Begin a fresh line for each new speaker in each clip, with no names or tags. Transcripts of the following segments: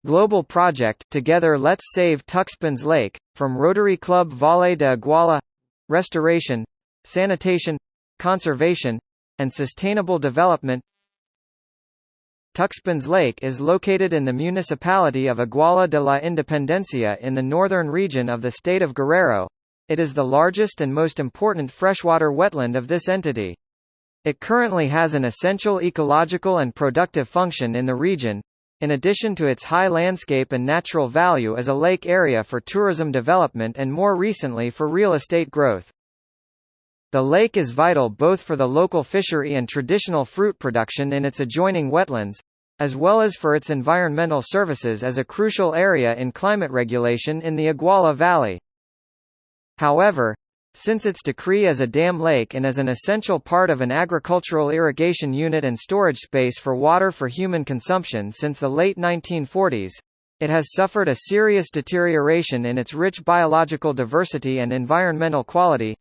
Global project Together Let's Save Tuxpan's Lake, from Rotary Club Valle de Iguala. Restoration, sanitation, conservation, and sustainable development. Tuxpan's Lake is located in the municipality of Iguala de la Independencia in the northern region of the state of Guerrero. It is the largest and most important freshwater wetland of this entity. It currently has an essential ecological and productive function in the region, in addition to its high landscape and natural value as a lake area for tourism development and more recently for real estate growth. The lake is vital both for the local fishery and traditional fruit production in its adjoining wetlands, as well as for its environmental services as a crucial area in climate regulation in the Iguala Valley. However, since its decree as a dam lake and as an essential part of an agricultural irrigation unit and storage space for water for human consumption since the late 1940s, it has suffered a serious deterioration in its rich biological diversity and environmental quality.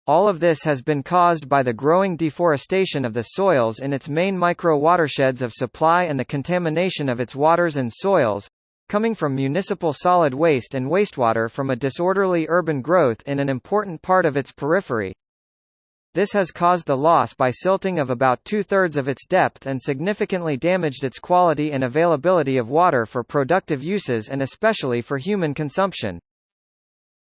All of this has been caused by the growing deforestation of the soils in its main micro-watersheds of supply and the contamination of its waters and soils, coming from municipal solid waste and wastewater from a disorderly urban growth in an important part of its periphery. This has caused the loss by silting of about two-thirds of its depth and significantly damaged its quality and availability of water for productive uses and especially for human consumption.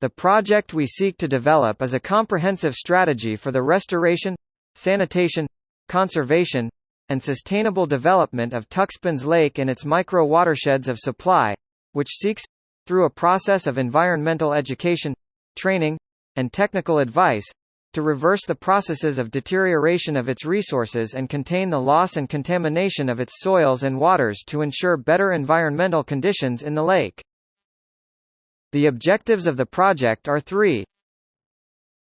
The project we seek to develop is a comprehensive strategy for the restoration, sanitation, conservation, and sustainable development of Tuxpan's Lake and its micro-watersheds of supply, which seeks, through a process of environmental education, training, and technical advice, to reverse the processes of deterioration of its resources and contain the loss and contamination of its soils and waters to ensure better environmental conditions in the lake. The objectives of the project are three.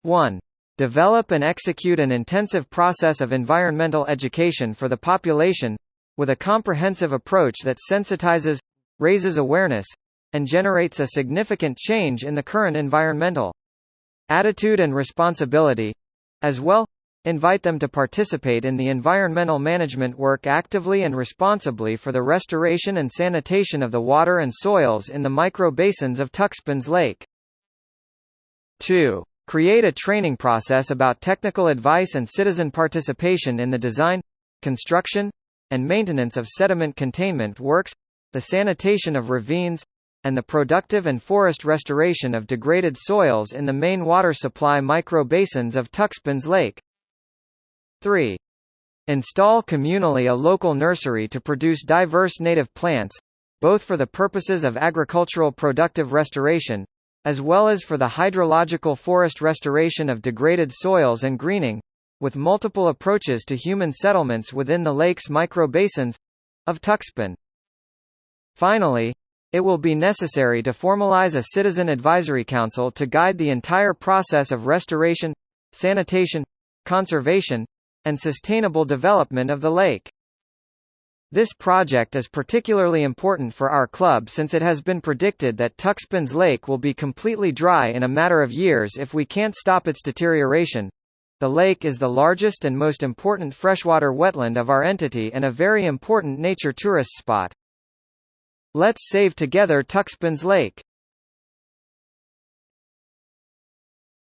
1. Develop and execute an intensive process of environmental education for the population, with a comprehensive approach that sensitizes, raises awareness, and generates a significant change in the current environmental attitude and responsibility. As well, invite them to participate in the environmental management work actively and responsibly for the restoration and sanitation of the water and soils in the micro-basins of Tuxpan's Lake. 2. Create a training process about technical advice and citizen participation in the design, construction, and maintenance of sediment containment works, the sanitation of ravines, and the productive and forest restoration of degraded soils in the main water supply micro-basins of Tuxpan's Lake. 3. Install communally a local nursery to produce diverse native plants, both for the purposes of agricultural productive restoration, as well as for the hydrological forest restoration of degraded soils and greening, with multiple approaches to human settlements within the lake's micro-basins of Tuxpan. Finally, it will be necessary to formalize a citizen advisory council to guide the entire process of restoration, sanitation, conservation, and sustainable development of the lake. This project is particularly important for our club since it has been predicted that Tuxpan's Lake will be completely dry in a matter of years if we can't stop its deterioration. The lake is the largest and most important freshwater wetland of our entity and a very important nature tourist spot. Let's save together Tuxpan's Lake.